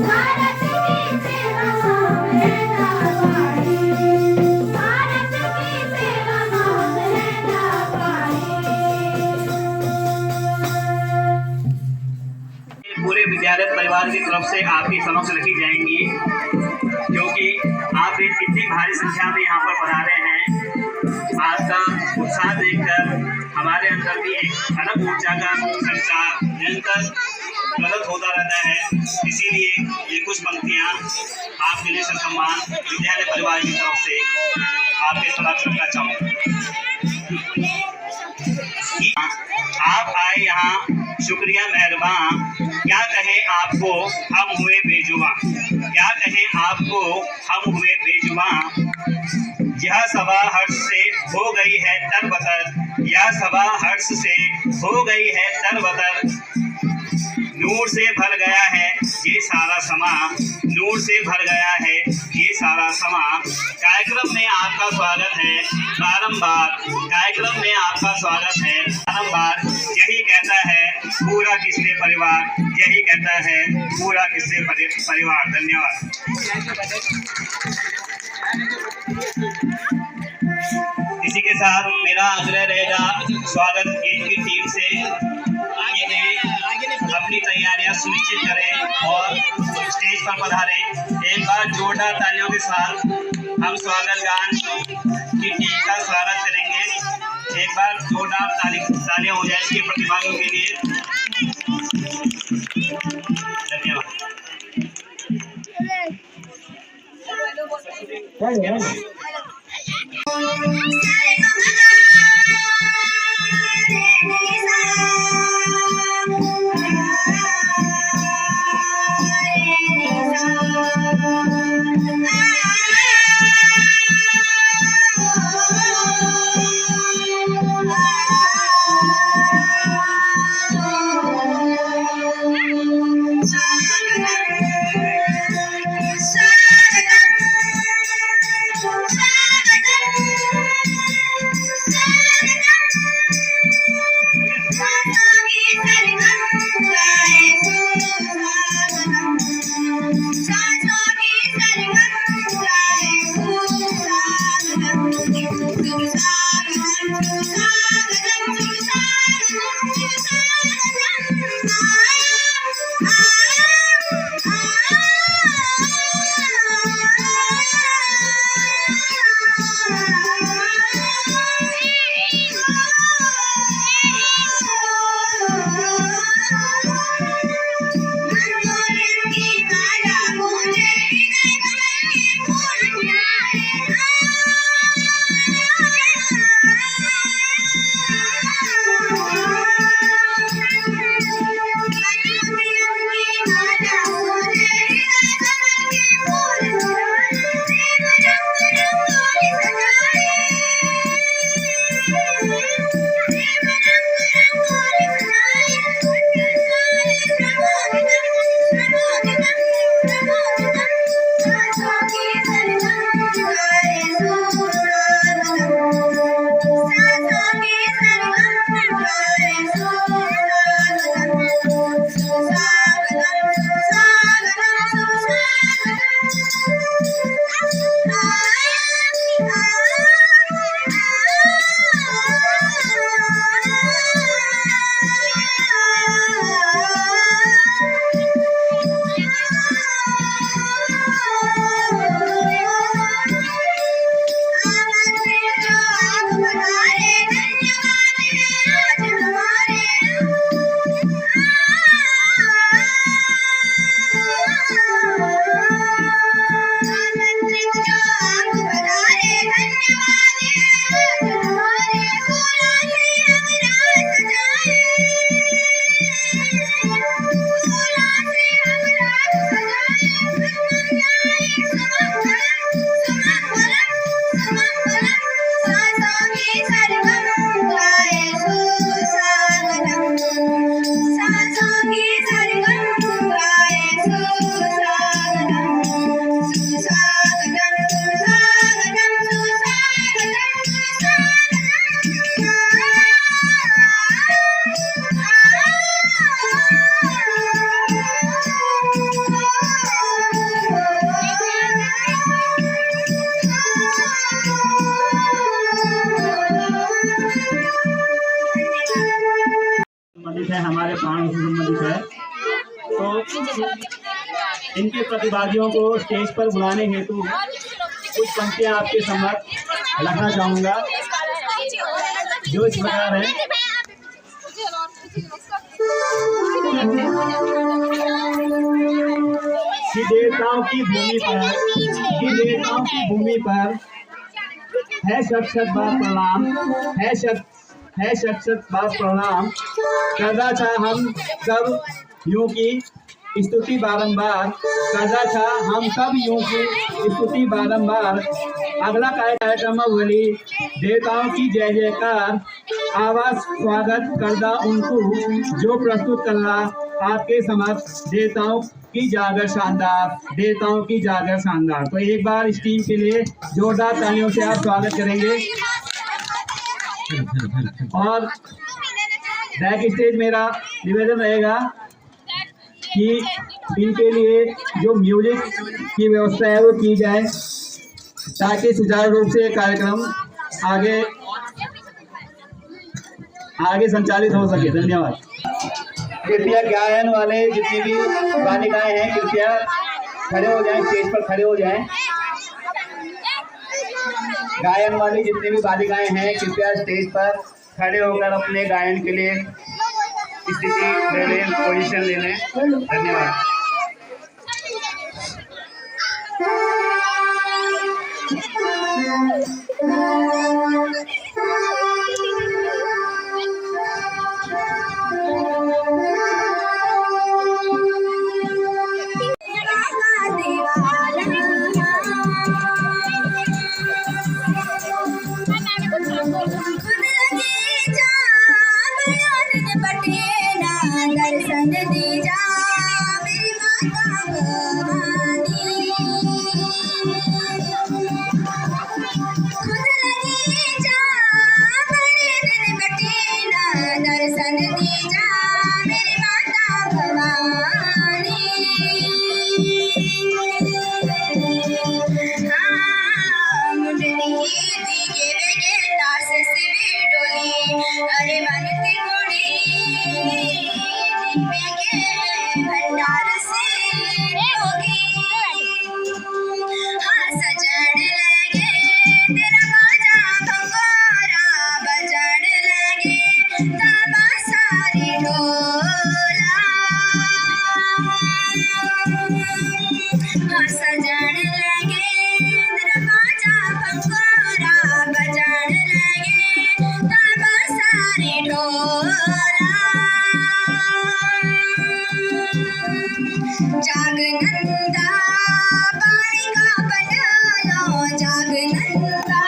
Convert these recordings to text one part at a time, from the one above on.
भारत की सेवा में रहना पाए, भारत की सेवा में रहना पाए। पूरे विद्यालय परिवार की तरफ से आपके समक्ष रखी जाएंगी, क्योंकि आप इतनी भारी संख्या में यहाँ पर पधारे हैं। आपका उत्साह देखकर हमारे अंदर भी एक अलग ऊर्जा का संचार निरंतर प्रकट होता रहता है। इसीलिए ये कुछ पंक्तियाँ आपके लिए सम्मान विद्यालय परिवार की तरफ से आपके समक्ष रखना चाहूँगा। आप आए यहाँ, शुक्रिया मेहरबान, क्या कहें आपको हम हुए बेजुबां, क्या कहें आपको हम हुए बेजुबां। यह सभा हर्ष से हो गई है तरबतर, यह सभा हर्ष से हो गई है तरबतर। नूर से भर गया है ये सारा समा, नूर से भर गया है ये सारा समा। कार्यक्रम में आपका स्वागत है बारंबार, कार्यक्रम में आपका स्वागत है बारंबार। यही कहता है पूरा किसले परिवार, यही कहता है पूरा किसले परिवार। धन्यवाद। इसी के साथ मेरा आग्रह रहेगा स्वागत गेट की टीम से कि वे अपनी तैयारियां सुनिश्चित करें और स्टेज पर पधारें। एक बार जोरदार तालियों के साथ हम स्वागत गान की टीम का स्वागत करेंगे। एक बार जोरदार तालियां हो जाए इसके प्रतिभागियों के लिए। धन्यवाद। के प्रतिभागियों को स्टेज पर बुलाने हेतु कुछ पंक्तियां आपके समक्ष रखना चाहूंगा, जो इस प्रकार है। कि देवताओं की भूमि पर है शत बार प्रणाम, है शत बार प्रणाम। करदा था हम सब यूं की स्तुति बारंबार, करदा था हम सब यूं की स्तुति बारंबार। अगला कार्यक्रम बोली देवताओं की जय जयकार, आवाज स्वागत करदा उनको जो प्रस्तुत करना आपके समक्ष देवताओं की जागर शानदार, देवताओं की जागर शानदार। तो एक बार इस टीम के लिए जोरदार तालियों से आप स्वागत करेंगे। और बैक स्टेज मेरा निवेदन रहेगा कि इनके लिए जो म्यूजिक की व्यवस्था है वो की जाए, ताकि सुचारू रूप से कार्यक्रम आगे संचालित हो सके। धन्यवाद। कृपया गायन वाले जितनी भी बालिकाएं हैं कृपया खड़े हो जाएं, स्टेज पर खड़े हो जाएं। गायन वाली जितनी भी बालिकाएं हैं कृपया स्टेज पर खड़े होकर अपने गायन के लिए स्थिति ले लें, पोजीशन ले लें। धन्यवाद। दर्शन दी जा मेरी माता भवानी, खुद लगी जा बड़े दिन कटीना, दर्शन दी जा मेरी माता भवानी। हाँ मुंडली दिखे गे दास सिवे डोली, अरे बनती कुड़ी भंडार से होगी। हाँ सजन लगे तेरा बाजा भंगोरा, बजन लगे ताबा सारी ढोला। हाँ सजन लगे तेरा बाजा भंगोरा, बजन लगे ताबा सारी ढोला। जागनंदा बालिका बना लो, जागनंदा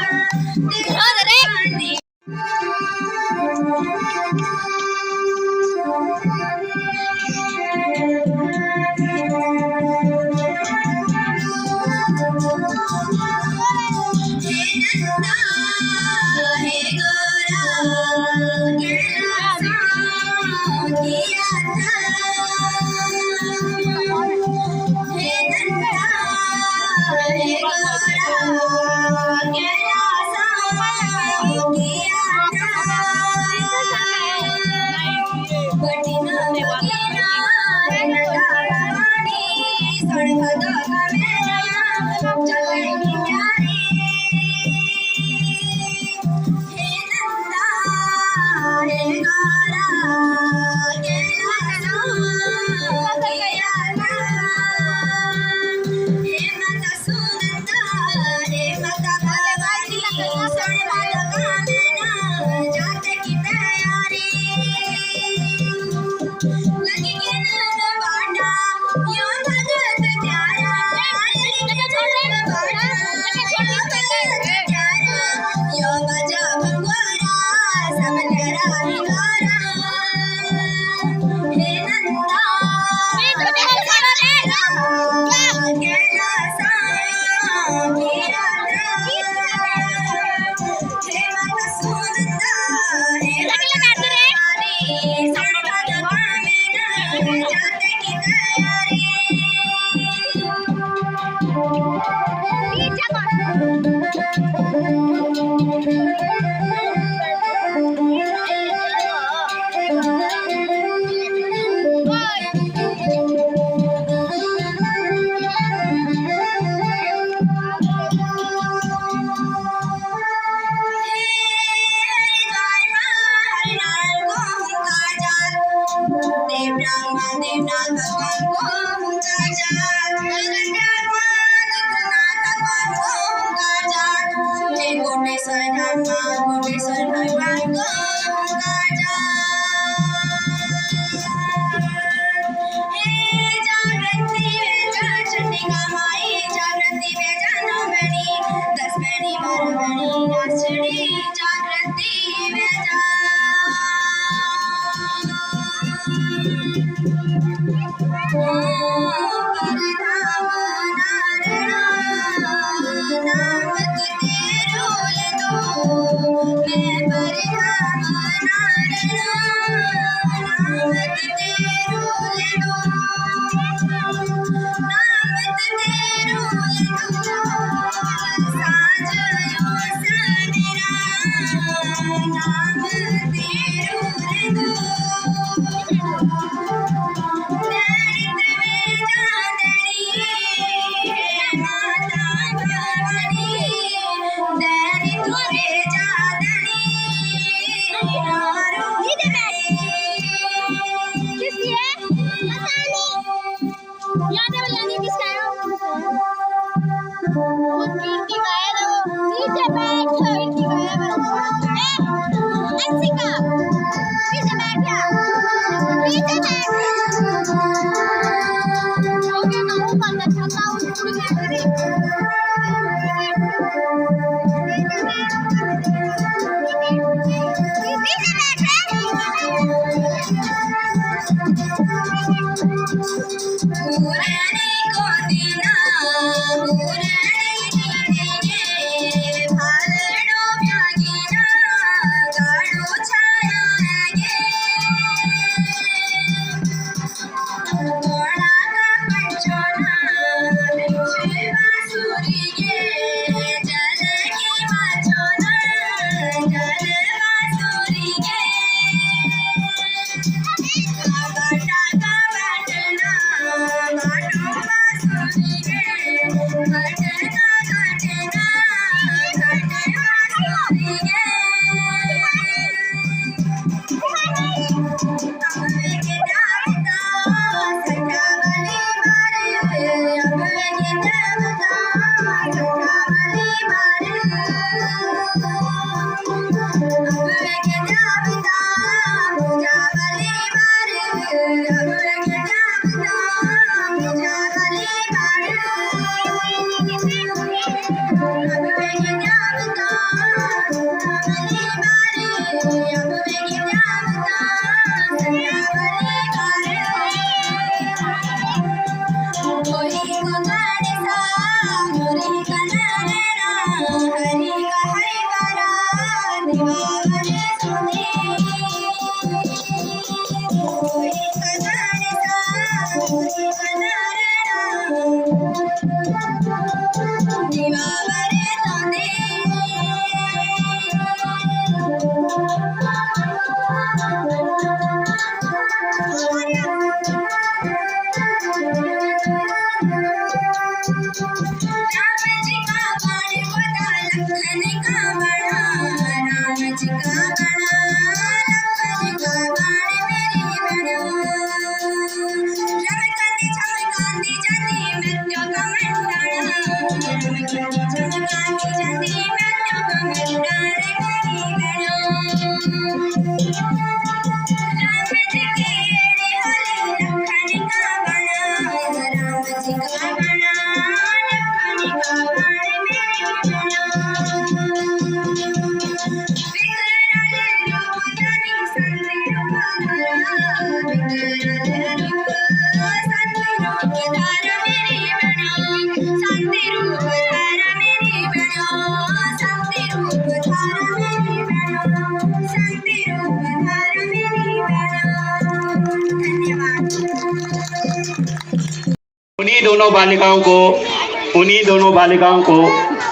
उन्हीं दोनों बालिकाओं को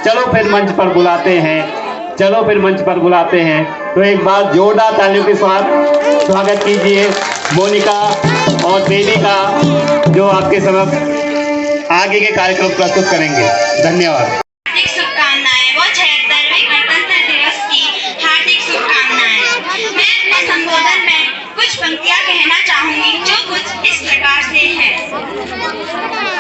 चलो फिर मंच पर बुलाते हैं। तो एक बार जोरदार तालियों के साथ स्वागत कीजिए मोनिका और बेबी का, जो आपके समक्ष आगे के कार्यक्रम प्रस्तुत करेंगे। धन्यवाद। हार्दिक शुभकामनाएं। वो 76वें गणतंत्र दिवस की हार्दिक शुभकामनाएं। मैं अपने संबोधन में कुछ पंक्तियां कहना चाहूंगी जो कुछ इस प्रकार से है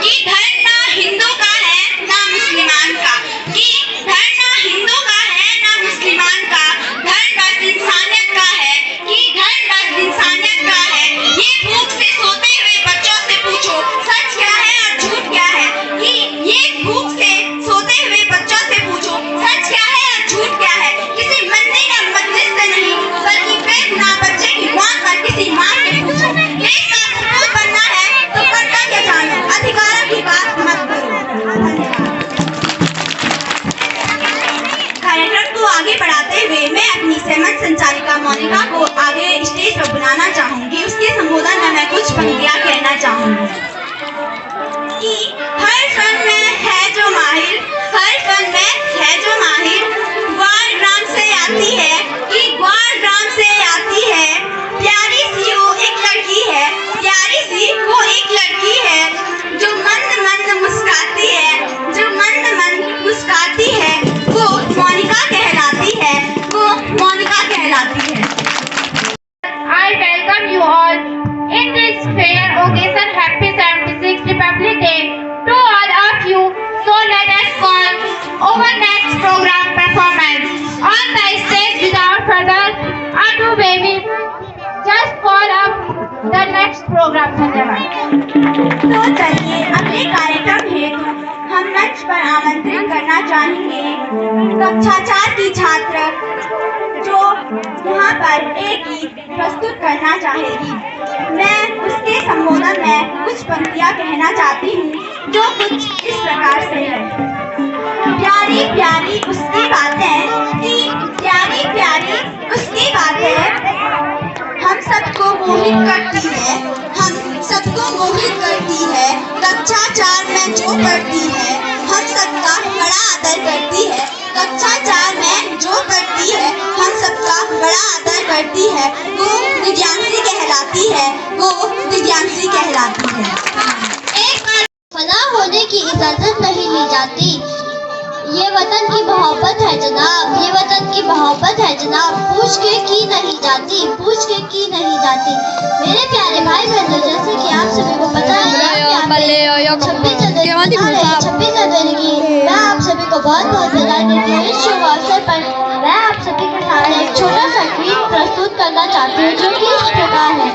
कि धर्म ना हिंदू का है ना मुसलमान का, कि धर्म ना हिंदू का है ना मुसलमान का, धर्म बस इंसानियत का है, कि धर्म बस इंसानियत का है। ये भूख से सोते हुए बच्चों से पूछो सच क्या है और झूठ क्या है, कि ये भूख से सोते हुए बच्चों से पूछो सच क्या है और झूठ क्या है। किसी मंदिर या मस्जिद से नहीं बल्कि बेगुनाह बच्चे की मौत पर किसी माँ से पूछो। देश का सपूत बनना है तो कर्तव्य जानो, अधिकारों की बात मत करो। कार्यक्रम को आगे बढ़ाते हुए मैं अपनी सहमत संचालिका मोनिका को आगे स्टेज पर बुलाना चाहूंगी। उसके संबोधन में मैं कुछ पंक्तियां कहना चाहूंगी कि हर फन में है जो माहिर, हर फन में है जो माहिर, ग्वार ग्राम से आती है, कि ग्वार ग्राम से आती है। प्यारी सी वो एक लड़की है, प्यारी सी वो एक लड़की है, जो मंद मंद मुस्काती है, जो मंद मंद मुस्काती है, वो मोनिका कहलाती है, वो मोनिका कहलाती है। I welcome you all in this fair occasion. Happy 76th Republic Day to all of you. So let us call over next program performance on the stage without further ado, baby. Just call up the next program. धन्यवाद। तो चलिए अगले कार्यक्रम हेतु पर आमंत्रित करना चाहेंगे कक्षा 4 की छात्र जो यहाँ पर एक गीत प्रस्तुत करना चाहेगी। मैं उसके संबोधन में कुछ पंक्तियाँ कहना चाहती हूँ जो कुछ इस प्रकार से है। प्यारी प्यारी उसकी बातें कि प्यारी प्यारी उसकी बातें हम सबको मोहित करती है, हम सबको मोहित करती है। कक्षा 4 में जो पढ़ती है हम सबका बड़ा आदर करती है। कक्षा 4 में जो पढ़ती है हम सबका बड़ा आदर करती है। वो दिव्यांशी कहलाती है, वो दिव्यांशी कहलाती है। एक बार फना होने की इजाजत नहीं ली जाती। ये वतन की मोहब्बत है जनाब, ये वतन की मोहब्बत है जनाब। पूछ के की नहीं जाती, पूछ के की नहीं जाती। मेरे प्यारे भाई बहनों, जैसे कि आप सभी को पता है 26 जनवरी की मैं आप सभी को बहुत बहुत बधाई देती हूँ। इस शुभ अवसर पर मैं आप सभी के सामने एक छोटा सा गीत प्रस्तुत करना चाहती हूँ जो कि इस प्रकार है।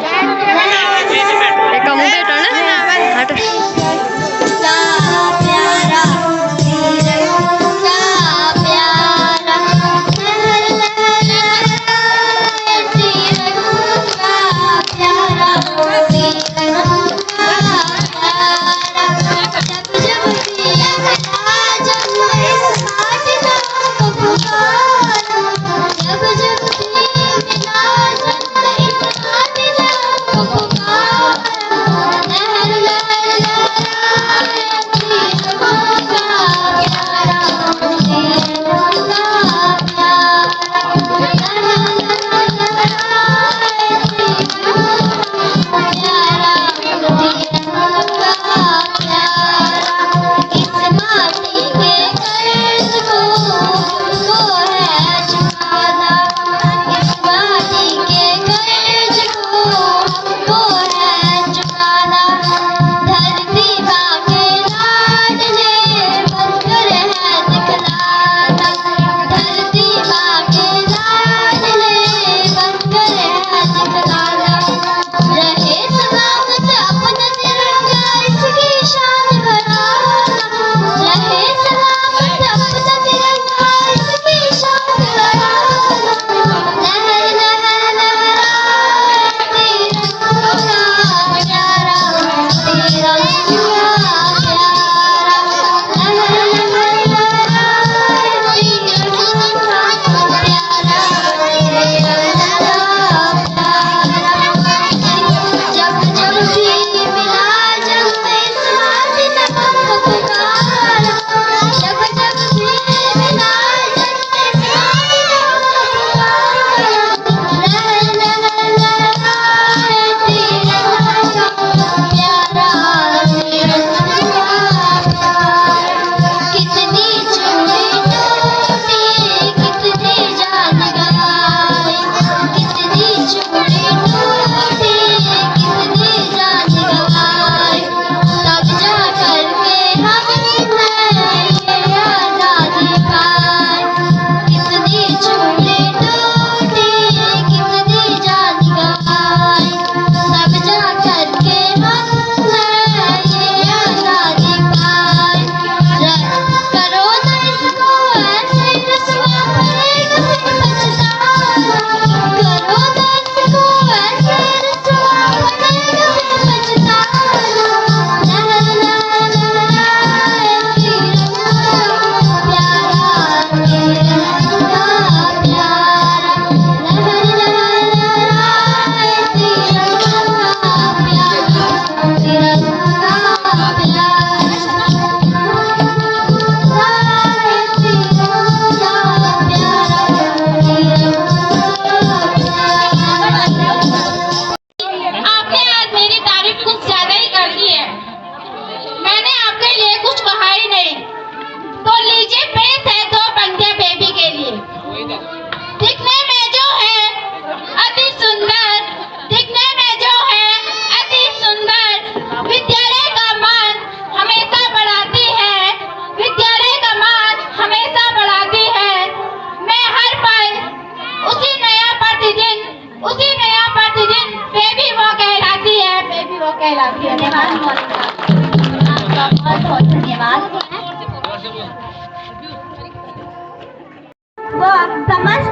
वह समस्त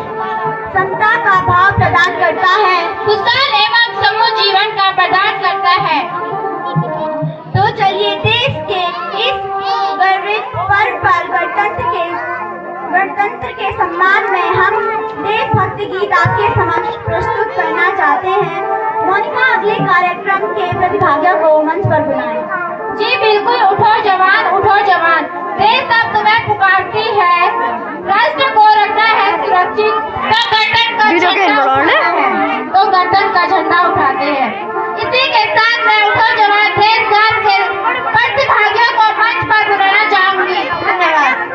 समता का भाव प्रदान करता है, खुशहाल एवं समूह जीवन का प्रदान करता है। तो चलिए देश के इस गर्वित पर्व पर गणतंत्र के सम्मान में हम देशभक्ति गीत आपके समक्ष प्रस्तुत करना चाहते हैं। मोनिका अगले कार्यक्रम के प्रतिभागियों को मंच पर बुलाएं। जी बिल्कुल, उठो जवान, देश अब तुम्हें पुकारती है, राष्ट्र को रखना है सुरक्षित, तो गणतंत्र का झंडा उठाते हैं। इसी के साथ मैं उठो जवान देश गान के प्रतिभागियों को मंच पर बुलाना चाहूंगी। धन्यवाद।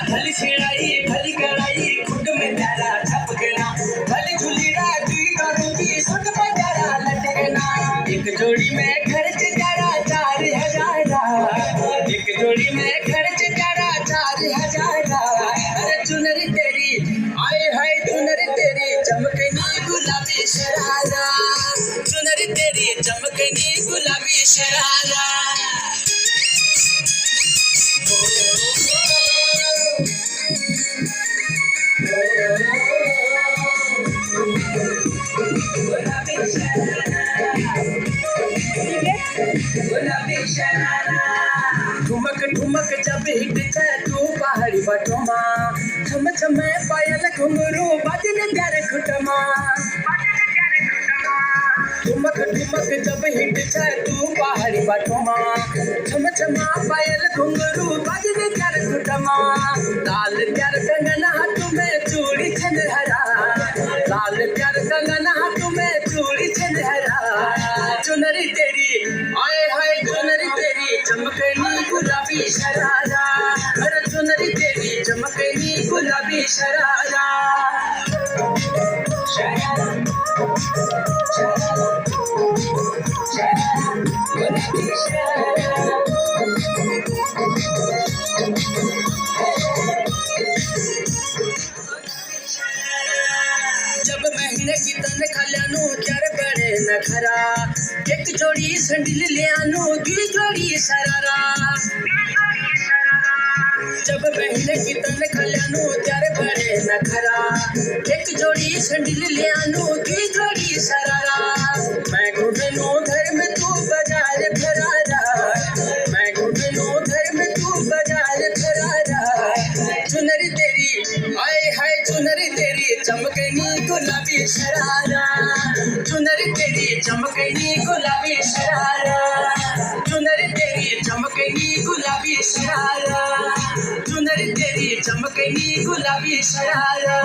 भली छिड़ाई भली कड़ाई खुद में तारा छपकना, भली झुलीरा दी करूंगी सुट में तारा लटकना। एक जोड़ी में खर्च तारा 4,000, एक जोड़ी में खर्च तारा 4,000। अरे चुनरी तेरी आए हाय चुनरी तेरी चमकनी गुलाबी शरारा, चुनरी तेरी चमकनी गुलाबी शरारा। ठुमक ठुमक जब हिट तू पहाड़ी बटोमा, छम छम पायल घुंघरू बजन कर खुटमा। ठुमक ठुमक जब हिट तू पहाड़ी बटोमा, छम छम पायल घुंघरू बजन कर खुटमा। लाल प्यार कंगना हाथ में चूड़ी छनहरा, लाल प्यार कंगना हाथ में चूड़ी छनहरा। चुनरी तेरी आए हाय चुनरी तेरी चमकनी गुलाबी शरारा, अरे चुनरी तेरी चमकनी गुलाबी शरारा। जब महीने की तनख्वाह ल्यानु त्यार बड़े नखरा, एक जोड़ी संडिल ले आनो दुई जोड़ी सरारा जब महीने की तनख्वाह ल्यानो त्यारे बड़े नखरा एक जोड़ी संडिल ले आनो दुई जोड़ी सरारा मैं घुटनो घर में तू बाजार फरारा मैं घुटनो घर में तू बाजार फरारा चुनरी तेरी हाय हाय चुनरी तेरी चमकनी गुलाबी शरारा चुनरी तेरी चमकनी गुलाबी शरारा चुनरी तेरी चमकनी गुलाबी शरारा चुनरी तेरी चमकनी गुलाबी शरारा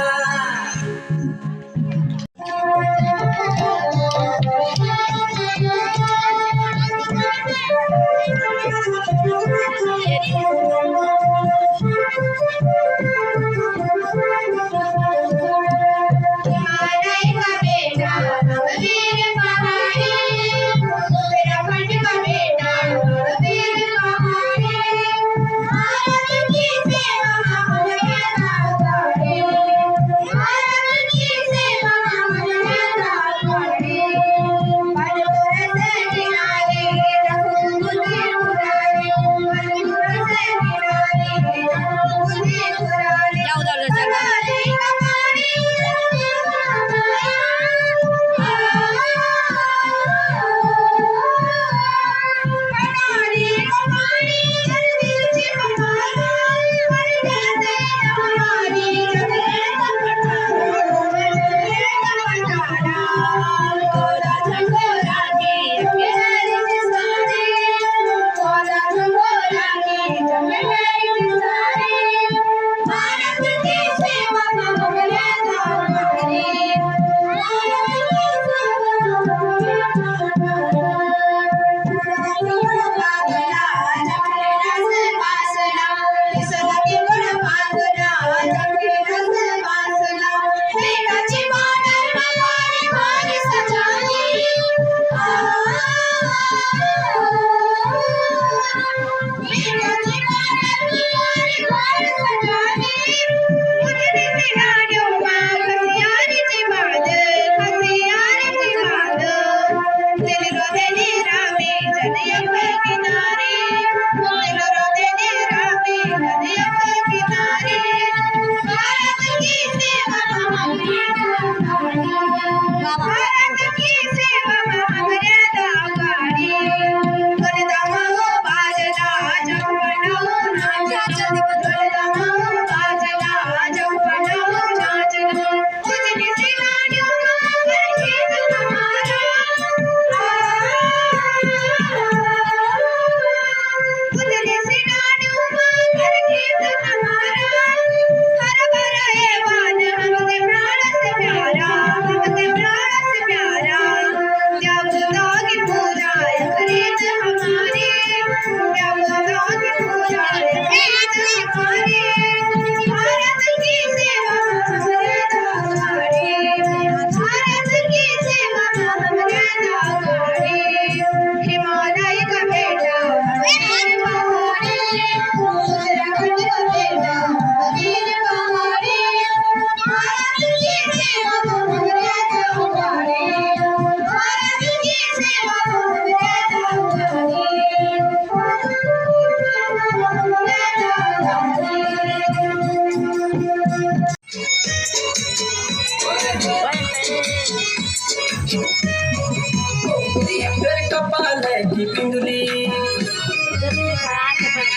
की पिंडुली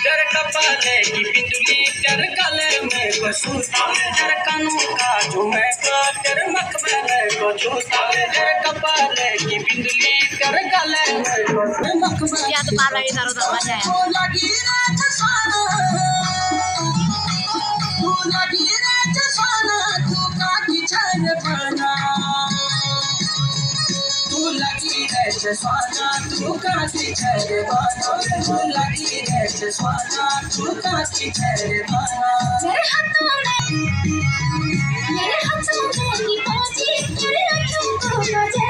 डर कपाले की पिंडुली डर गले में बसूता डर कानों का झूमे का डर मकबले को छूता डर कपाले की पिंडुली डर गले में मकबले या तो पाला इधर उधर मजा है लगी रात साना तू लगी रात साना तू काटी छन पाना तू लगी रात साना तू काटी छन पाना तू लगी रात साना तू काटी छन पाना मेरे हाथों में की पहुंची मेरे हाथों को बजे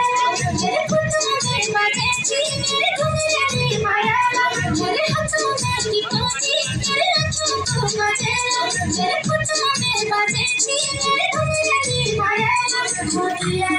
मेरे घुटनों में बजे छी मेरे घुटने में माया मेरे हाथों में की पहुंची मेरे हाथों को बजे मेरे घुटनों में बजे छी मेरे घुटने में माया मोती है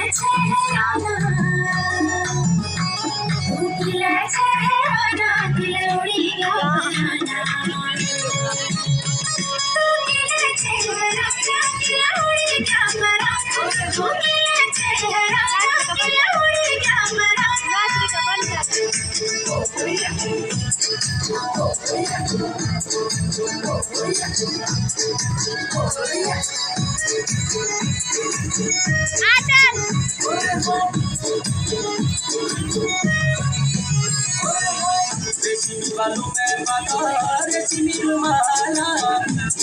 रेशमी बालों में बाला रेशमी रुमाला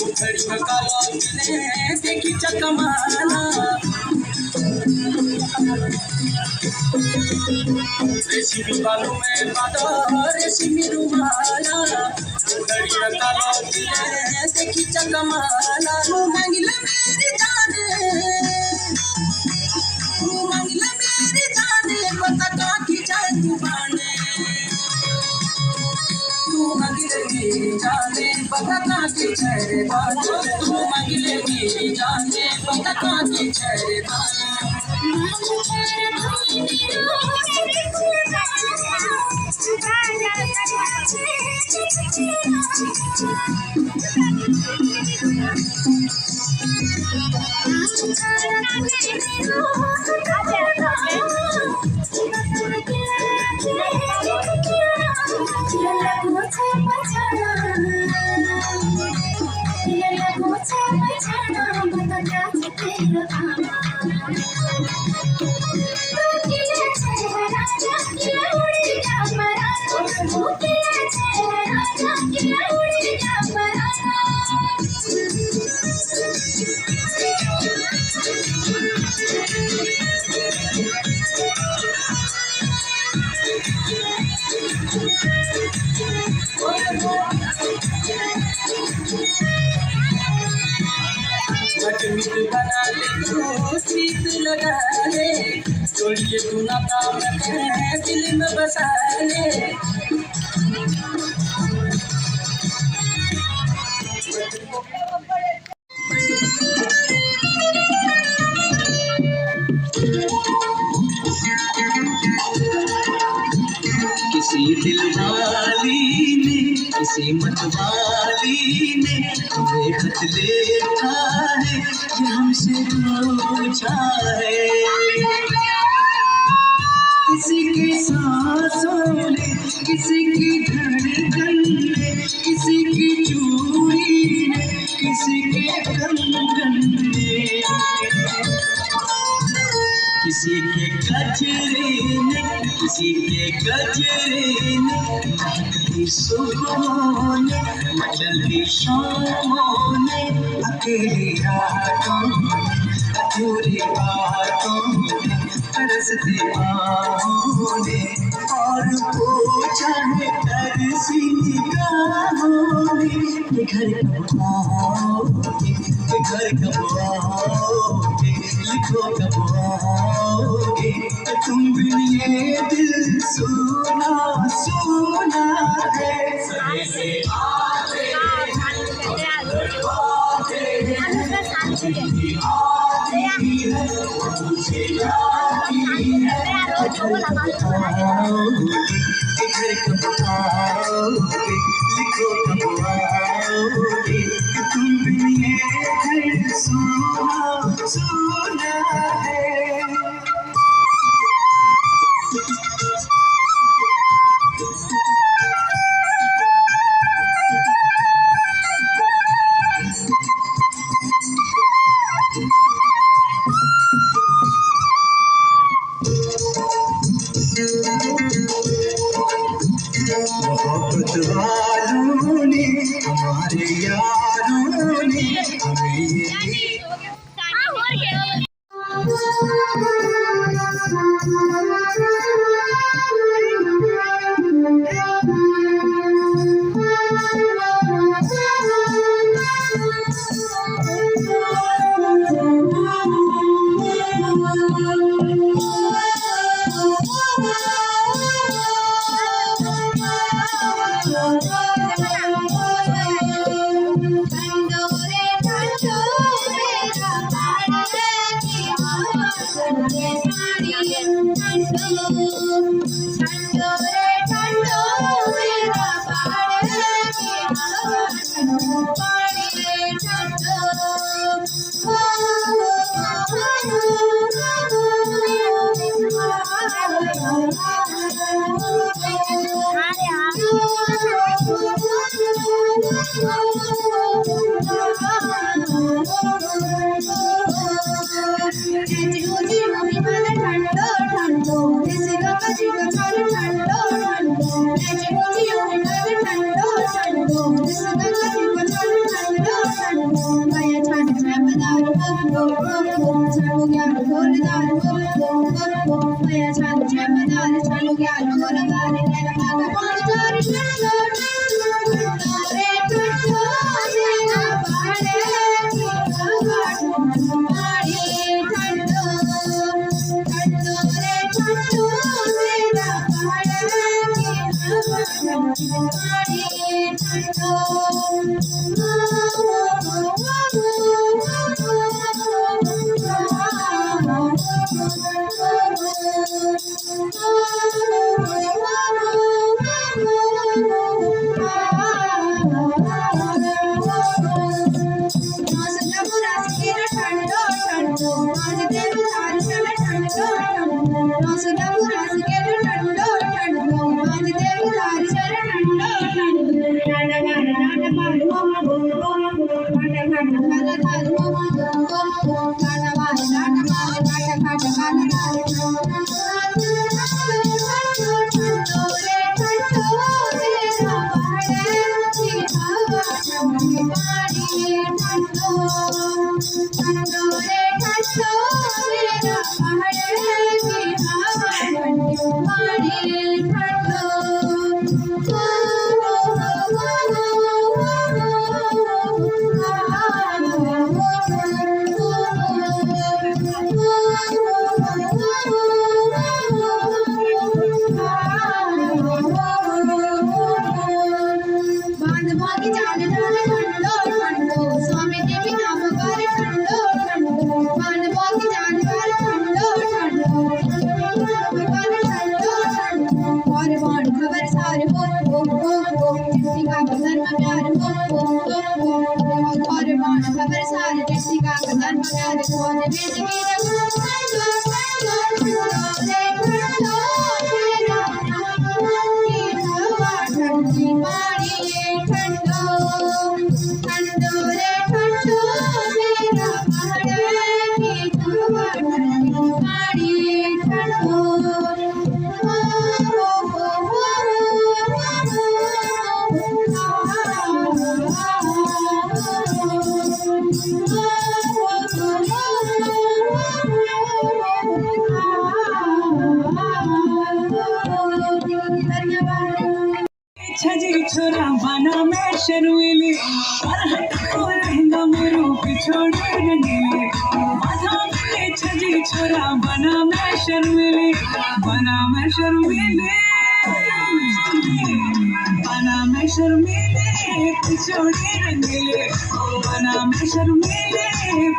उखड़ी में काला ने देखी चकमाला रेशमी बालों में बाला रेशमी रुमाला उखड़ी में काला ने देखी चकमाला मांगले मेरी जाने पता काकी जाए तू बाने तू मांगले मेरी जाने पता काकी चेहरे बाने तू मांगले मेरी जाने पता काकी चेहरे बाने मित्र बना ले तू प्रीत लगा ले जोड़िए तू ना काम है दिल में बसा ले किसी दिल वाली ने किसी मतवाली ने तुम्हें खत लिखा है कि हमसे पूछा है किसी की सांसों ने किसी की धड़कन ने किसी की चूड़ी ने किसी के कंगन ने किसी के गजरे ने किसी के गजरे ने महकती सुबहों ने मचलती शामों ने अकेली रातों ने अधूरी बातों ने तरसती आहों ने और पूछा है तरसी निगाहों ने कि घर कब आओगे कि घर कब आओगे लिखो कब आओगे तुम बिन ये दिल सुना सुना है सही से आते मुझे याद घर कब आओगे लिखो कब आओगे तुम बिन ये दिल सुना सुना है मोहब्बत वालों ने हमारे यारों ने हमें ये Thank you. छोरा बना मैं शर्मीली और हटको लहंगा मोरू पिछोड़े रंगीले माथा में छजी छोरा बना मैं शर्मीली बना मैं शर्मीली पिछोड़े रंगीले बना मैं शर्मीले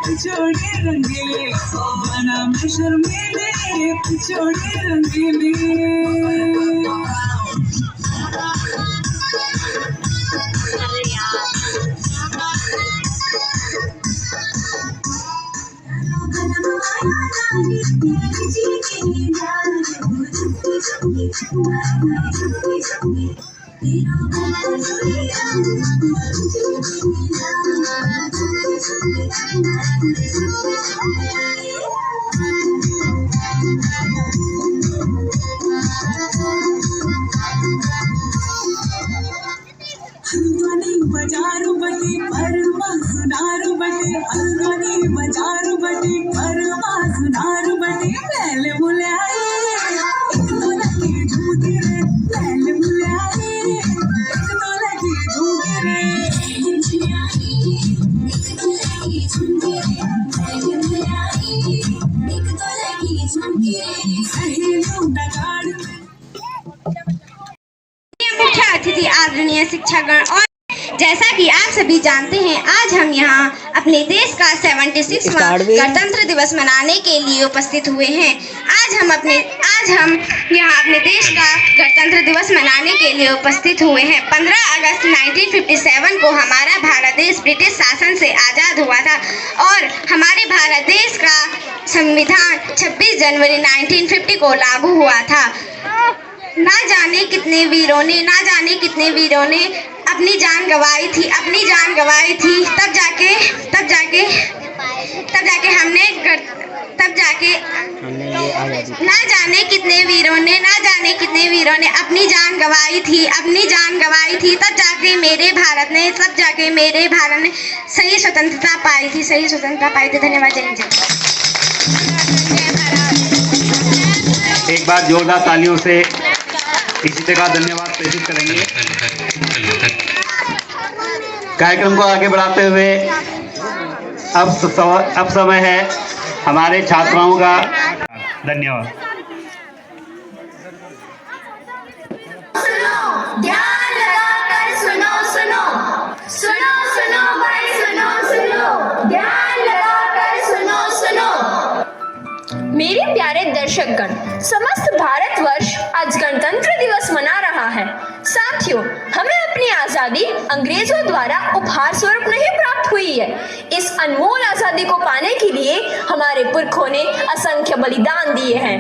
पिछोड़े रंगीले बना मैं शर्मीले पिछोड़े रंगीले बजारू बटी परमा सुनारू बटी अलगनी बजारू बटी परमा सुनारू बटी पहले बोले आई एक तो लगी झूठी रे पहले बोले आई एक तो लगी झूठी रे मुख्य अतिथि आदरणीय शिक्षागण और जैसा कि आप सभी जानते हैं आज हम यहाँ अपने देश का 76वां गणतंत्र दिवस मनाने के लिए उपस्थित हुए हैं। आज हम यहाँ अपने देश का गणतंत्र दिवस मनाने के लिए उपस्थित हुए हैं। 15 अगस्त 1957 को हमारा भारत देश ब्रिटिश शासन से आज़ाद हुआ था और हमारे भारत देश का संविधान 26 जनवरी 1950 को लागू हुआ था। ना जाने कितने वीरों ने अपनी जान गंवाई थी तब जाके हमने तब जाके ना जाने कितने वीरों ने अपनी जान गंवाई थी, तब जाके मेरे भारत ने सही स्वतंत्रता पाई थी। धन्यवाद। जय हिंद। एक बार जोरदार तालियों से इसी जगह धन्यवाद प्रेषित करेंगे। कार्यक्रम को आगे बढ़ाते हुए अब समय है हमारे छात्राओं का। धन्यवाद। ध्यान लगाकर सुनो भाई, सुनो ध्यान लगाकर सुनो। मेरे प्यारे दर्शकगण, समस्त भारतवर्ष आज गणतंत्र दिवस मना रहा है। साथियों, हमें अपनी आजादी अंग्रेजों द्वारा उपहार स्वरूप नहीं प्राप्त हुई है। इस अनमोल आजादी को पाने के लिए हमारे पुरखों ने असंख्य बलिदान दिए हैं।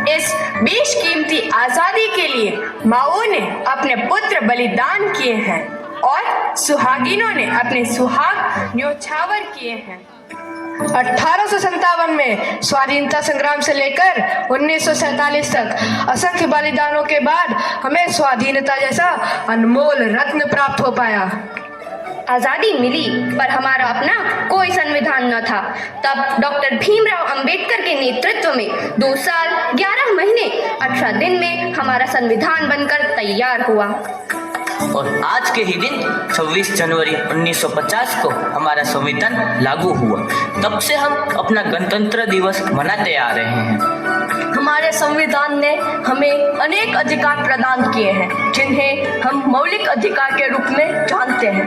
इस बेशकीमती आजादी के लिए माओं ने अपने पुत्र बलिदान किए हैं और सुहागिनों ने अपने सुहाग न्योछावर किए हैं। 1857 में स्वाधीनता संग्राम से लेकर 1947 तक असंख्य बलिदानों के बाद हमें स्वाधीनता जैसा अनमोल रत्न प्राप्त हो पाया। आजादी मिली पर हमारा अपना कोई संविधान न था। तब डॉक्टर भीमराव अंबेडकर के नेतृत्व में 2 साल 11 महीने 18 दिन में हमारा संविधान बनकर तैयार हुआ। और आज के ही दिन 26 जनवरी 1950 को हमारा संविधान लागू हुआ। तब से हम अपना गणतंत्र दिवस मनाते आ रहे हैं। हमारे संविधान ने हमें अनेक अधिकार प्रदान किए हैं, जिन्हें हम मौलिक अधिकार के रूप में जानते हैं।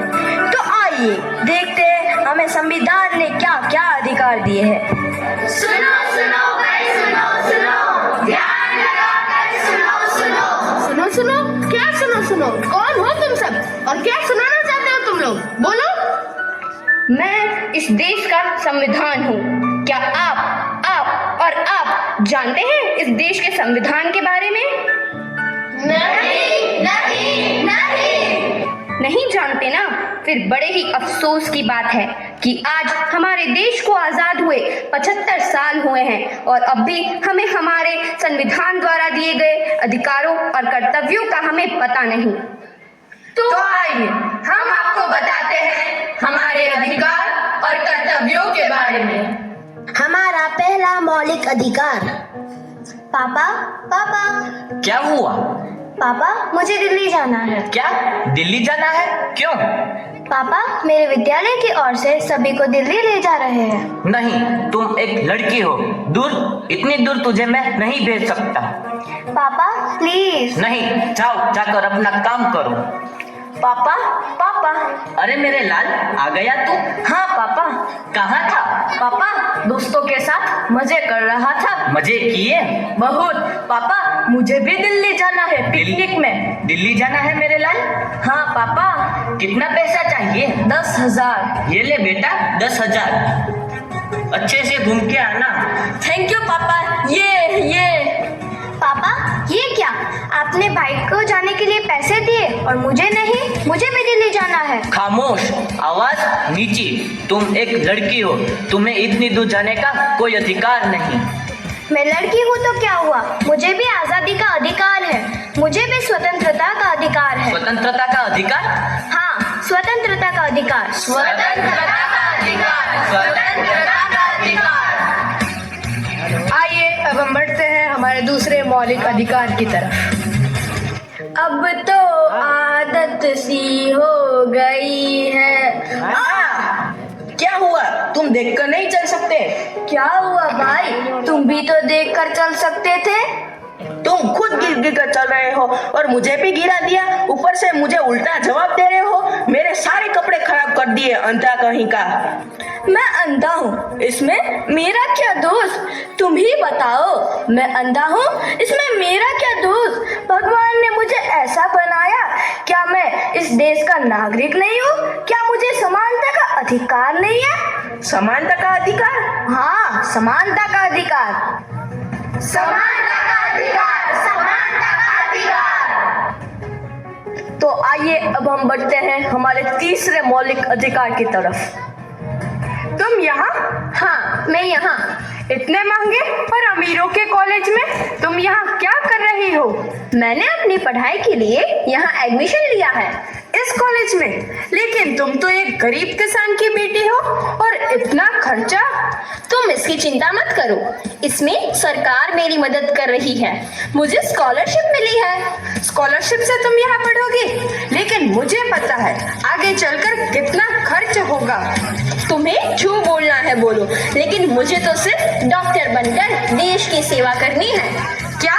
तो आइए देखते हैं हमें संविधान ने क्या क्या अधिकार दिए हैं। सुनो भाई, सुनो ध्यान लगाकर सुनो। क्या सुनो? कौन हो तुम सब और क्या सुनाना चाहते हो तुम लोग? बोलो। मैं इस देश का संविधान हूँ। क्या आप और आप जानते हैं इस देश के संविधान के बारे में? नहीं जानते ना? फिर बड़े ही अफसोस की बात है कि आज हमारे देश को आजाद हुए 75 साल हुए हैं और अब भी हमें हमारे संविधान द्वारा दिए गए अधिकारों और कर्तव्यों का हमें पता नहीं। तो आइए हम आपको बताते हैं हमारे अधिकार और कर्तव्यों के बारे में। हमारा पहला मौलिक अधिकार। पापा, क्या हुआ? पापा, मुझे दिल्ली जाना है। क्या दिल्ली जाना है? क्यों? पापा, मेरे विद्यालय की ओर से सभी को दिल्ली ले जा रहे हैं। नहीं, तुम एक लड़की हो, इतनी दूर तुझे मैं नहीं भेज सकता। पापा प्लीज। नहीं, जाकर अपना काम करो। पापा, अरे मेरे लाल, आ गया तू? हाँ पापा। कहाँ था? पापा, दोस्तों के साथ मजे कर रहा था। मजे किए? बहुत। पापा, मुझे भी दिल्ली जाना है पिकनिक में। दिल्ली जाना है मेरे लाल? हाँ पापा। कितना पैसा चाहिए? 10,000। ये ले बेटा, 10,000। अच्छे से घूम के आना। थैंक यू पापा। ये पापा, ये क्या? आपने भाई को जाने के लिए पैसे दिए और मुझे नहीं? मुझे भी दिल्ली जाना है। खामोश, आवाज नीचे। तुम एक लड़की हो, तुम्हें इतनी दूर जाने का कोई अधिकार नहीं। मैं लड़की हूँ तो क्या हुआ? मुझे भी आजादी का अधिकार है। मुझे भी स्वतंत्रता का अधिकार है। स्वतंत्रता का अधिकार? हाँ, स्वतंत्रता का अधिकार। आइए अब हम बढ़ते हैं हमारे दूसरे मौलिक अधिकार की तरफ। अब तो आदत सी हो गई है। क्या हुआ? तुम देखकर नहीं चल सकते? क्या हुआ भाई? तुम भी तो देखकर चल सकते थे। तुम खुद गिर कर चल रहे हो और मुझे भी गिरा दिया। ऊपर से मुझे उल्टा जवाब दे रहे हो। मेरे सारे कपड़े खराब कर दिए, अंधा कहीं का। मैं अंधा हूँ, इसमें मेरा क्या दोष? तुम ही बताओ। मैं अंधा हूँ, इसमें मेरा क्या दोष? भगवान ने मुझे ऐसा बनाया, क्या मैं इस देश का नागरिक नहीं हूँ? क्या मुझे समानता का अधिकार नहीं है? समानता का अधिकार? हाँ, समानता का अधिकार। तो आइए अब हम बढ़ते हैं हमारे तीसरे मौलिक अधिकार की तरफ। तुम यहाँ? हाँ, मैं यहाँ। इतने महंगे और अमीरों के कॉलेज में तुम यहाँ क्या कर रही हो? मैंने अपनी पढ़ाई के लिए यहाँ एडमिशन लिया है। इस कॉलेज में? लेकिन तुम तो एक गरीब किसान की बेटी हो और इतना खर्चा। तुम इसकी चिंता मत करो, इसमें सरकार मेरी मदद कर रही है। मुझे स्कॉलरशिप मिली है। स्कॉलरशिप से तुम यहाँ पढ़ोगी? लेकिन मुझे पता है आगे चलकर कितना खर्च होगा। तुम्हें जो बोलना है बोलो, लेकिन मुझे तो सिर्फ डॉक्टर बनकर देश की सेवा करनी है। क्या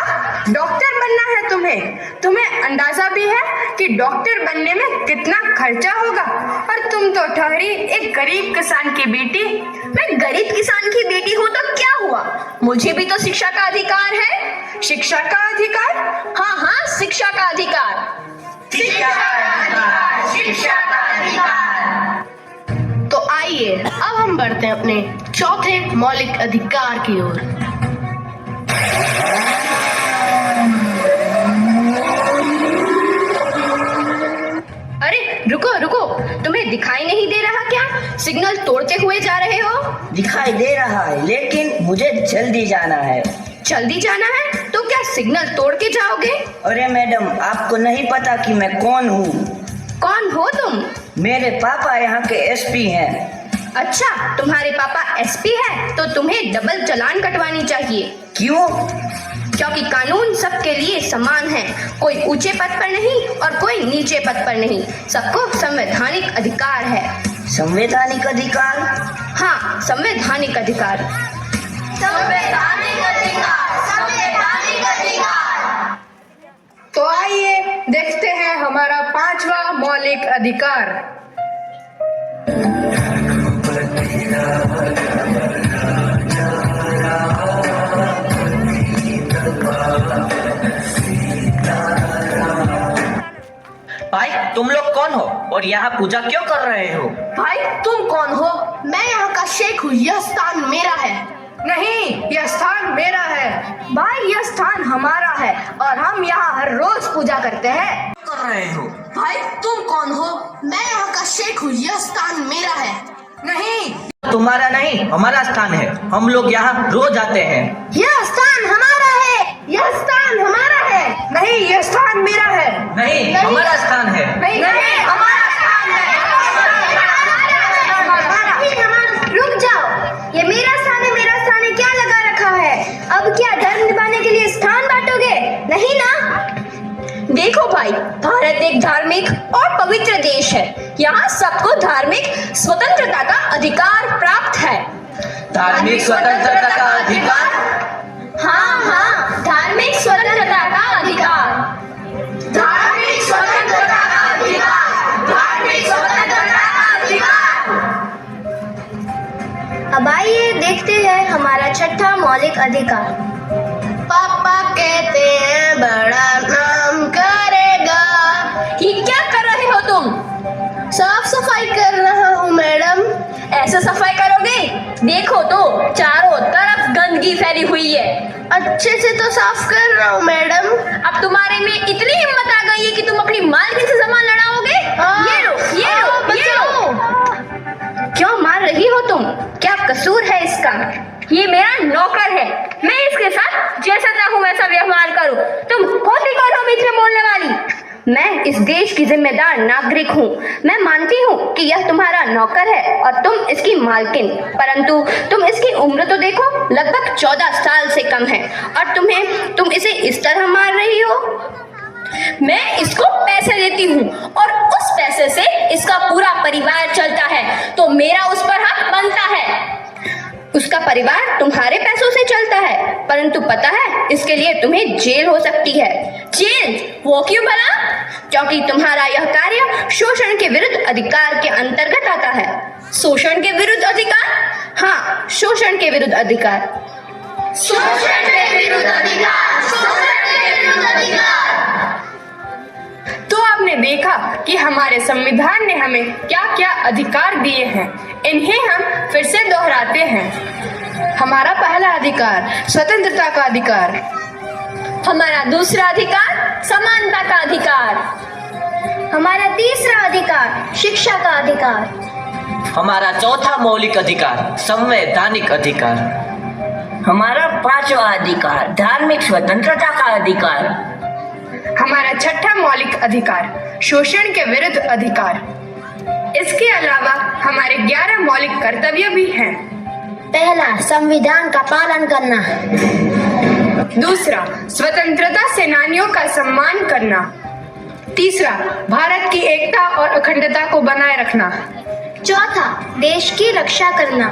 डॉक्टर बनना है तुम्हें? तुम्हें अंदाजा भी है कि डॉक्टर बनने में कितना खर्चा होगा? और तुम तो ठहरी एक गरीब किसान की बेटी। मैं गरीब किसान की बेटी हूँ तो क्या हुआ, मुझे भी तो शिक्षा का अधिकार है। शिक्षा का अधिकार? हाँ हाँ, शिक्षा का अधिकार। शिक्षा का अधिकार, शिक्षा का अधिकार। तो आइए अब हम बढ़ते हैं अपने चौथे मौलिक अधिकार की ओर। अरे रुको रुको, तुम्हें दिखाई नहीं दे रहा क्या? सिग्नल तोड़ते हुए जा रहे हो। दिखाई दे रहा है, लेकिन मुझे जल्दी जाना है। जल्दी जाना है तो क्या सिग्नल तोड़ के जाओगे? अरे मैडम, आपको नहीं पता कि मैं कौन हूँ? कौन हो तुम? मेरे पापा यहाँ के एसपी हैं। अच्छा, तुम्हारे पापा एसपी है तो तुम्हें डबल चालान कटवानी चाहिए। क्यों? क्योंकि कानून सबके लिए समान है, कोई ऊंचे पद पर नहीं और कोई नीचे पद पर नहीं, सबको संवैधानिक अधिकार है। संवैधानिक अधिकार? हाँ, संवैधानिक अधिकार। संवैधानिक अधिकार, संवैधानिक अधिकार। तो आइए देखते हैं हमारा पांचवा मौलिक अधिकार। भाई, तुम लोग कौन हो और यहाँ पूजा क्यों कर रहे हो? भाई तुम कौन हो? मैं यहाँ का शेख हूँ, यह स्थान मेरा है। नहीं, यह स्थान मेरा है। भाई, यह स्थान हमारा है और हम यहाँ हर रोज पूजा करते हैं। कर रहे हो? भाई तुम कौन हो? मैं यहाँ का शेख हूँ, यह स्थान मेरा है। नहीं, तुम्हारा नहीं, हमारा स्थान है। हम लोग यहाँ रोज आते हैं। यह स्थान हमारा है, यह स्थान हमारा है। नहीं, यह स्थान मेरा है। नहीं, हमारा स्थान है। नहीं, हमारा स्थान है। रुक जाओ, ये मेरा स्थान है, मेरा स्थान है, क्या लगा रखा है? अब क्या धर्म निभाने के लिए स्थान बांटोगे? नहीं ना। देखो भाई, भारत एक धार्मिक और पवित्र देश है। यहाँ सबको धार्मिक स्वतंत्रता का अधिकार प्राप्त है। धार्मिक स्वतंत्रता का अधिकार? हाँ हाँ, धार्मिक स्वतंत्रता का अधिकार। धार्मिक स्वतंत्रता का अधिकार, धार्मिक स्वतंत्रता का अधिकार। अब आइए देखते हैं हमारा छठा मौलिक अधिकार। पापा कहते हैं बड़ा नाम करेगा। ये क्या कर रहे हो तुम? साफ सफाई कर रहा हूँ मैडम। ऐसे सफाई करोगे? देखो तो चारों तरफ गंदगी फैली हुई है। अच्छे से तो साफ कर रहा हूँ मैडम। अब तुम्हारे में इतनी हिम्मत आ गई है कि तुम अपनी मालकिन से सामान लड़ाओगे? ये लो, ये लो, ये लो। क्यों मार रही हो तुम? क्या कसूर है इसका? ये मेरा नौकर है, मैं इसके साथ जैसा चाहूँ वैसा व्यवहार करूँ। तुम होती कौन हो बीच में बोलने वाली? मैं इस देश की जिम्मेदार नागरिक हूँ। मैं मानती हूँ कि यह तुम्हारा नौकर है और तुम इसकी मालकिन, परंतु तुम इसकी उम्र तो देखो, लगभग 14 साल से कम है और तुम इसे इस तरह मार रही हो। मैं इसको पैसे देती हूँ और उस पैसे से इसका पूरा परिवार चलता है, तो मेरा उस पर हक बनता है। उसका परिवार तुम्हारे पैसों से चलता है, परंतु पता है इसके लिए तुम्हें जेल हो सकती है। जेल? वो क्यों भला? क्योंकि तुम्हारा यह कार्य शोषण के विरुद्ध अधिकार के अंतर्गत आता है। शोषण के विरुद्ध अधिकार? हाँ, शोषण के विरुद्ध अधिकार। शोषण के विरुद्ध अधिकार, शोषण के विरुद्ध अधिकार। तो आपने देखा कि हमारे संविधान ने हमें क्या क्या अधिकार दिए हैं। इन्हें हम फिर से दोहराते हैं। हमारा पहला अधिकार स्वतंत्रता का अधिकार। हमारा दूसरा अधिकार समानता का अधिकार। हमारा तीसरा अधिकार शिक्षा का अधिकार। हमारा चौथा मौलिक अधिकार संवैधानिक अधिकार। हमारा 5वां अधिकार धार्मिक स्वतंत्रता का अधिकार। हमारा 6ठा मौलिक अधिकार शोषण के विरुद्ध अधिकार। इसके अलावा हमारे 11 मौलिक कर्तव्य भी हैं। पहला, संविधान का पालन करना। दूसरा, स्वतंत्रता सेनानियों का सम्मान करना। तीसरा, भारत की एकता और अखंडता को बनाए रखना। चौथा, देश की रक्षा करना।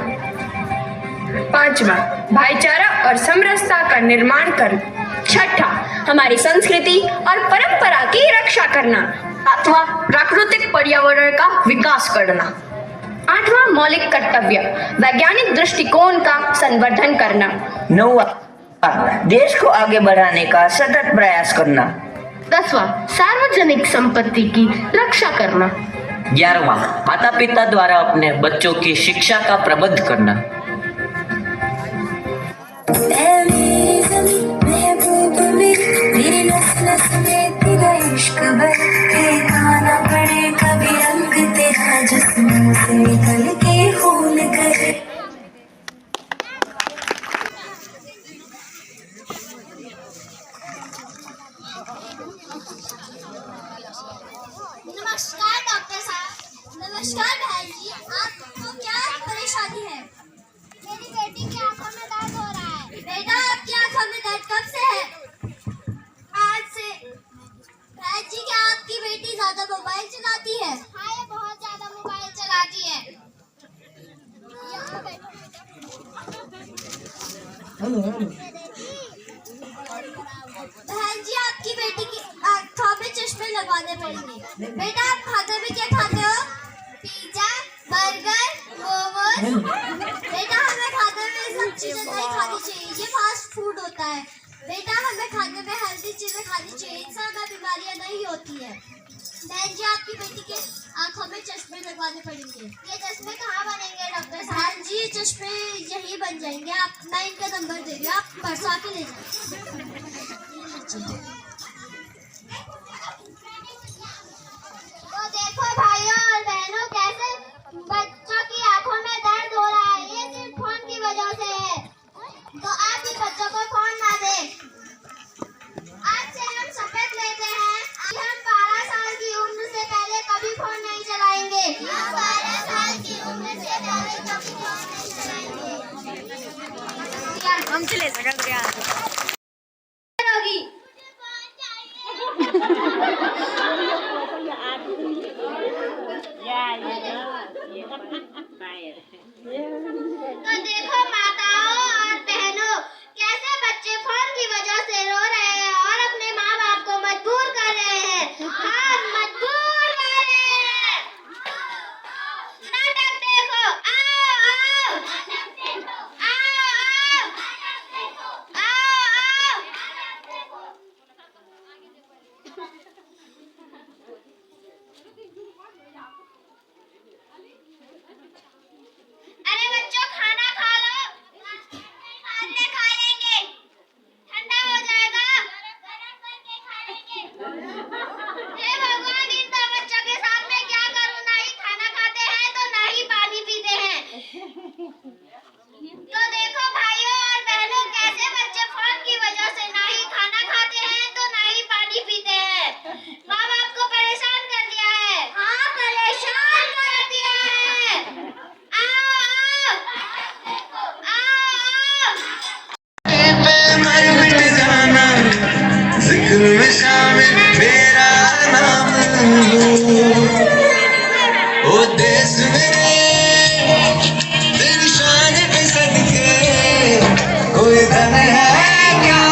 पांचवा, भाईचारा और समरसता का निर्माण करना। छठा, हमारी संस्कृति और परंपरा की रक्षा करना। सातवां, प्राकृतिक पर्यावरण का विकास करना। आठवां मौलिक कर्तव्य वैज्ञानिक दृष्टिकोण का संवर्धन करना। 9वां, देश को आगे बढ़ाने का सतत प्रयास करना। 10वां, सार्वजनिक संपत्ति की रक्षा करना। 11वां, माता पिता द्वारा अपने बच्चों की शिक्षा का प्रबंध करना। नमस्कार डॉक्टर साहब। नमस्कार बहन जी, आपको क्या परेशानी है? मेरी बेटी की आंखों में दर्द हो रहा है। बेटा, आपकी आंखों में दर्द कब से है? आज से। बहन जी, क्या आपकी बेटी ज्यादा मोबाइल चलाती है? हाँ, ये बहुत ज्यादा मोबाइल चलाती है। यहाँ बैठो। बहन जी, आपकी बेटी की आंखों में चश्मे लगवाने पड़ेंगे। बेटा, आप खाते में क्या खाते हो? Pizza, burger, momos. बेटा, हमें खाने में सब चीजें नहीं खानी चाहिए, ये फास्ट फूड होता है। बेटा, हमें खाने में हेल्दी चीजें खानी चाहिए, इनसे हमें बीमारियां नहीं होती है। बहन जी, आपकी बेटी के आंखों में चश्मे लगवाने पड़ेंगे। ये चश्मे कहाँ बनेंगे डॉक्टर साहब? बहन जी, ये चश्मे यही बन जाएंगे। मैं इनका नंबर दे रही हूँ, आप परसों आके ले जाइए। तो देखो भाइयों और बहनों, कैसे बच्चों की आंखों में दर्द हो रहा है, ये सिर्फ फोन की वजह से है। तो आप भी बच्चों को फोन ना दें। आज से हम शपथ लेते हैं कि हम 12 साल की उम्र से पहले कभी फोन नहीं चलाएंगे। 12 साल की उम्र से पहले कभी फोन नहीं चलाएंगे। हम चले सकते हैं। तो देखो माताओं और बहनों, कैसे बच्चे फोन की वजह से रो रहे हैं और अपने माँ बाप को मजबूर कर रहे हैं। हाँ, मजबूर कर रहे हैं। नाटक देखो, आओ आओ, आओ आओ, आओ आओ। अरे बच्चों, खाना खा लो। बाद में खा लेंगे, ठंडा हो जाएगा। गरम करके खाएंगे। हे भगवान, इन दो बच्चों के साथ मैं क्या करूं? ना ही खाना खाते हैं तो ना ही पानी पीते हैं। तो देखो भाइयों और बहनों, कैसे बच्चे फोन की वजह से ना ही खाना खाते हैं तो ना ही पानी पीते हैं। माँ बाप को परेशान कर दिया है। हाँ, परेशान कर दिया है। जिक्र में शामिल मेरा नाम ओ देश मेरे, तेरी शान पे सदके कोई धन है क्या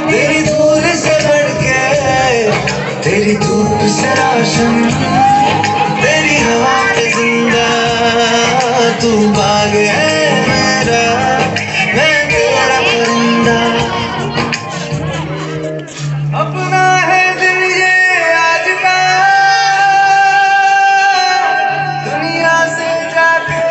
तेरी दूर से बढ़ के, तेरी धूप से रोशन, तेरी हवा पे जिंदा तू बाग है मेरा, मैं तेरा परिंदा। अपना है दिल ये आज का, दुनिया से जाके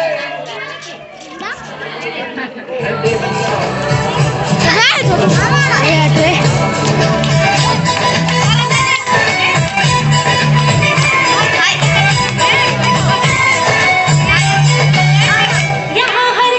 यहाँ हर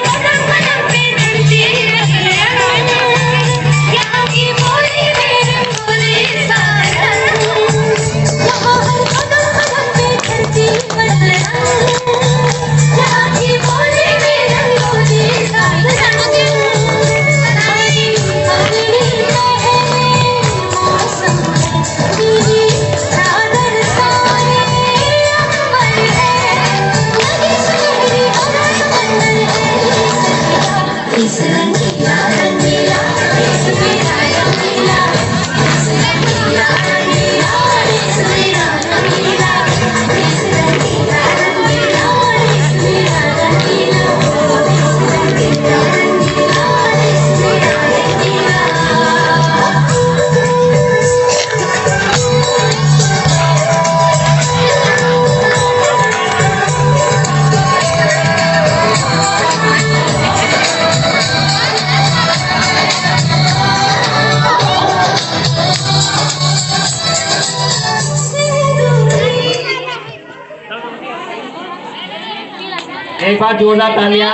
एक बार जोरदार तालियां।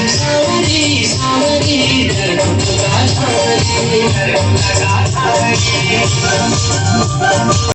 सावरी सावरी लगा